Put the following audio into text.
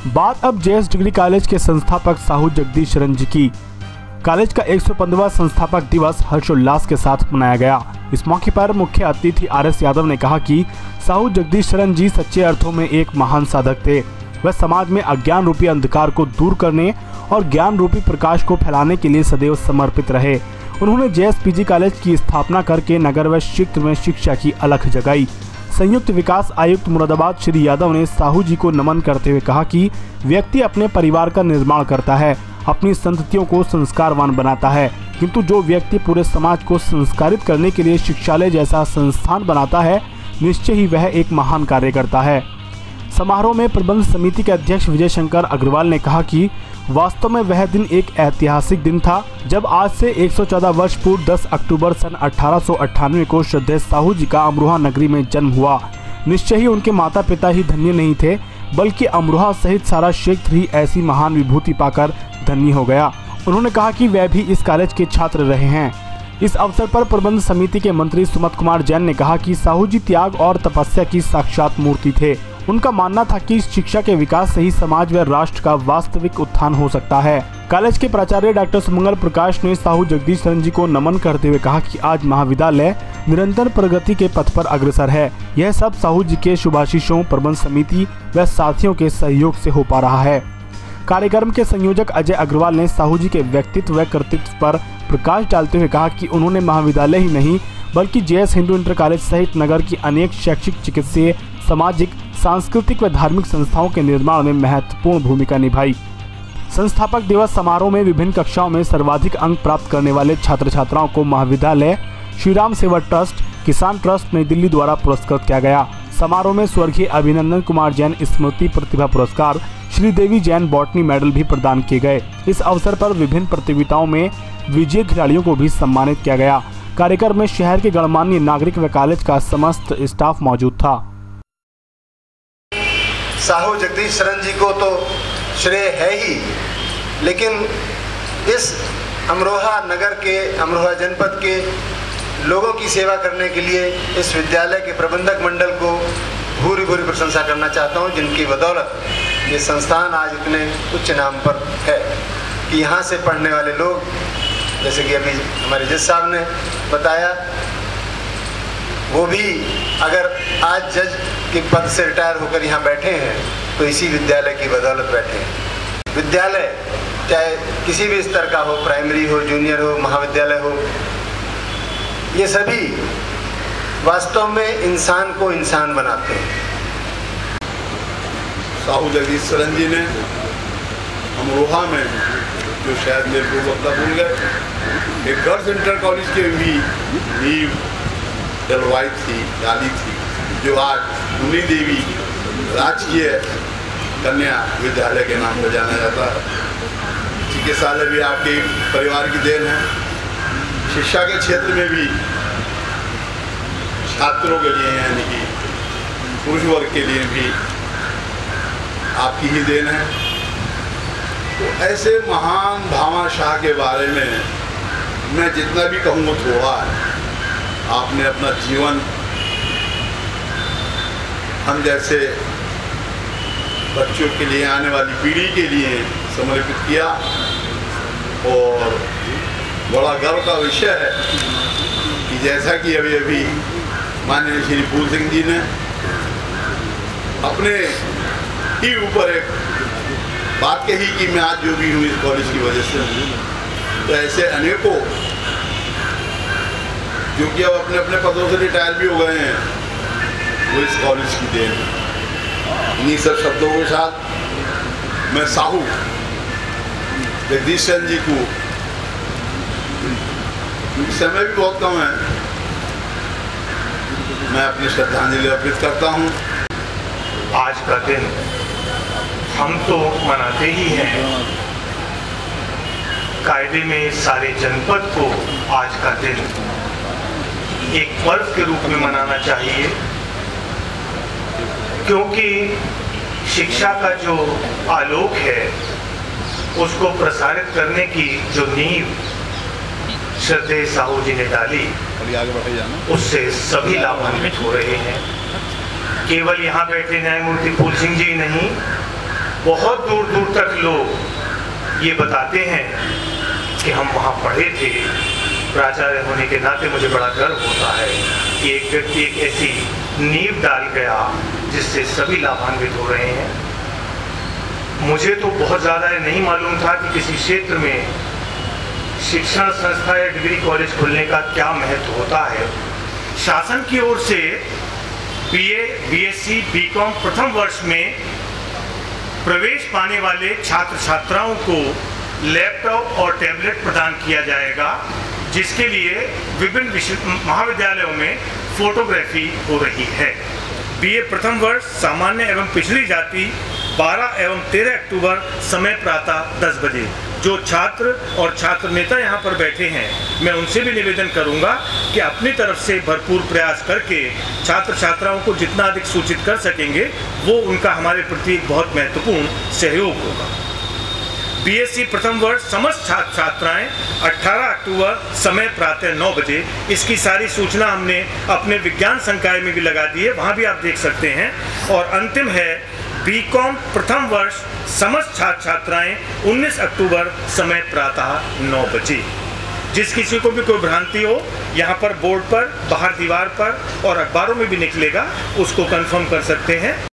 बात अब JS degree college के संस्थापक साहू जगदीश शरण जी की। कॉलेज का 115वां संस्थापक दिवस हर्षोल्लास के साथ मनाया गया। इस मौके पर मुख्य अतिथि आरएस यादव ने कहा कि साहू जगदीश शरण जी सच्चे अर्थों में एक महान साधक थे। वह समाज में अज्ञान रूपी अंधकार को दूर करने और ज्ञान रूपी प्रकाश को फैलाने के लिए सदैव समर्पित रहे। उन्होंने जेएस पीजी कॉलेज की स्थापना करके नगर व क्षेत्र में शिक्षा की अलख जगाई। संयुक्त विकास आयुक्त मुरादाबाद श्री यादव ने साहू जी को नमन करते हुए कहा कि व्यक्ति अपने परिवार का निर्माण करता है, अपनी संततियों को संस्कारवान बनाता है, किंतु जो व्यक्ति पूरे समाज को संस्कारित करने के लिए शिक्षालय जैसा संस्थान बनाता है, निश्चय ही वह एक महान कार्य करता है। समारोह में प्रबंध समिति के अध्यक्ष विजय शंकर अग्रवाल ने कहा कि वास्तव में वह दिन एक ऐतिहासिक दिन था जब आज से 114 वर्ष पूर्व 10 अक्टूबर सन 1898 को श्रद्धेय साहू जी का अमरोहा नगरी में जन्म हुआ। निश्चय ही उनके माता पिता ही धन्य नहीं थे, बल्कि अमरोहा सहित सारा क्षेत्र ही ऐसी महान विभूति पाकर धन्य हो गया। उन्होंने कहा कि वह भी इस कॉलेज के छात्र रहे हैं। इस अवसर पर प्रबंध समिति के मंत्री सुमत कुमार जैन ने कहा कि साहू जी त्याग और तपस्या की साक्षात मूर्ति थे। उनका मानना था कि शिक्षा के विकास से ही समाज व राष्ट्र का वास्तविक उत्थान हो सकता है। कॉलेज के प्राचार्य डॉक्टर सुमंगल प्रकाश ने साहू जगदीश शरण जी को नमन करते हुए कहा कि आज महाविद्यालय निरंतर प्रगति के पथ पर अग्रसर है। यह सब साहू जी के शुभाशीषों, प्रबंध समिति व साथियों के सहयोग से हो पा रहा है। कार्यक्रम के संयोजक अजय अग्रवाल ने साहू जी के व्यक्तित्व व कृतित्व पर प्रकाश डालते हुए कहा कि उन्होंने महाविद्यालय ही नहीं बल्कि जेएस हिंदू इंटर कॉलेज सहित नगर की अनेक शैक्षिक, चिकित्सीय, सामाजिक, सांस्कृतिक व धार्मिक संस्थाओं के निर्माण में महत्वपूर्ण भूमिका निभाई। संस्थापक दिवस समारोह में विभिन्न कक्षाओं में सर्वाधिक अंक प्राप्त करने वाले छात्र छात्राओं को महाविद्यालय श्रीराम सेवा ट्रस्ट, किसान ट्रस्ट नई दिल्ली द्वारा पुरस्कृत किया गया। समारोह में स्वर्गीय अभिनंदन कुमार जैन स्मृति प्रतिभा पुरस्कार, श्रीदेवी जैन बॉटनी मेडल भी प्रदान किए गए। इस अवसर पर विभिन्न प्रतियोगिताओं में विजयी खिलाड़ियों को भी सम्मानित किया गया। कार्यक्रम में शहर के गणमान्य नागरिक व कॉलेज का समस्त स्टाफ मौजूद था। साहू जगदीश शरण जी को तो श्रेय है ही, लेकिन इस अमरोहा नगर के, अमरोहा जनपद के लोगों की सेवा करने के लिए इस विद्यालय के प्रबंधक मंडल को भूरी भूरी प्रशंसा करना चाहता हूं, जिनकी बदौलत ये संस्थान आज इतने उच्च नाम पर है कि यहाँ से पढ़ने वाले लोग, जैसे कि अभी हमारे जज साहब ने बताया, वो भी अगर आज जज के पद से रिटायर होकर यहाँ बैठे हैं तो इसी विद्यालय की बदौलत बैठे हैं। विद्यालय चाहे किसी भी स्तर का हो, प्राइमरी हो, जूनियर हो, महाविद्यालय हो, ये सभी वास्तव में इंसान को इंसान बनाते हैं। साहू जगदीश शरण जी ने अमरोहा में, जो शायद मेरे को मतलब भूल गए, एक गर्ल्स इंटर कॉलेज के भी नींव डलवाई थी, डाली थी, जो आज मुनि देवी राजकीय कन्या विद्यालय के नाम पर जाना जाता है। चिकित्सालय भी आपके परिवार की देन है। शिक्षा के क्षेत्र में भी छात्रों के लिए, यानी कि पुरुष वर्ग के लिए भी आपकी ही देन है। तो ऐसे महान भामाशाह के बारे में मैं जितना भी कहूँगा थोड़ा है। आपने अपना जीवन हम जैसे बच्चों के लिए, आने वाली पीढ़ी के लिए समर्पित किया, और बड़ा गर्व का विषय है कि जैसा कि अभी अभी माननीय श्री फूल सिंह जी ने अपने ही ऊपर एक बात कही कि मैं आज जो भी हूँ इस कॉलेज की वजह से हूँ, तो ऐसे अनेकों जो कि अब अपने अपने पदों से रिटायर भी हो गए हैं, वो इस कॉलेज की देन है। इन्हीं सब शब्दों के साथ मैं साहू जगदीश शरण जी को, समय भी बहुत कम है, मैं अपनी श्रद्धांजलि अर्पित करता हूँ। आज का दिन हम तो मनाते ही हैं, कायदे में सारे जनपद को आज का दिन एक पर्व के रूप में मनाना चाहिए, क्योंकि शिक्षा का जो आलोक है उसको प्रसारित करने की जो नींव श्रद्धेय साहू जी ने डाली, उससे सभी लाभान्वित हो रहे हैं। केवल यहाँ बैठे न्यायमूर्ति फूल सिंह जी नहीं, बहुत दूर दूर तक लोग ये बताते हैं कि हम वहाँ पढ़े थे। प्राचार्य होने के नाते मुझे बड़ा गर्व होता है कि एक व्यक्ति एक ऐसी नींव डाल गया जिससे सभी लाभान्वित हो रहे हैं। मुझे तो बहुत ज़्यादा नहीं मालूम था कि किसी क्षेत्र में शिक्षण संस्था या डिग्री कॉलेज खोलने का क्या महत्व होता है। शासन की ओर से बीए, बीएससी, बीकॉम प्रथम वर्ष में प्रवेश पाने वाले छात्र छात्राओं को लैपटॉप और टैबलेट प्रदान किया जाएगा, जिसके लिए विभिन्न महाविद्यालयों में फोटोग्राफी हो रही है। बीए प्रथम वर्ष सामान्य एवं पिछड़ी जाति 12 एवं 13 अक्टूबर समय प्रातः 10 बजे। जो छात्र और छात्र नेता यहाँ पर बैठे हैं, मैं उनसे भी निवेदन करूँगा कि अपनी तरफ से भरपूर प्रयास करके छात्र छात्राओं को जितना अधिक सूचित कर सकेंगे वो उनका हमारे प्रति एक बहुत महत्वपूर्ण सहयोग होगा। बीएससी प्रथम वर्ष समस्त छात्र छात्राएं 18 अक्टूबर समय प्रातः 9 बजे। इसकी सारी सूचना हमने अपने विज्ञान संकाय में भी लगा दी है, वहाँ भी आप देख सकते हैं। और अंतिम है बीकॉम प्रथम वर्ष समस्त छात्र छात्राएं 19 अक्टूबर समय प्रातः 9 बजे। जिस किसी को भी कोई भ्रांति हो, यहाँ पर बोर्ड पर, बाहर दीवार पर और अखबारों में भी निकलेगा, उसको कंफर्म कर सकते हैं।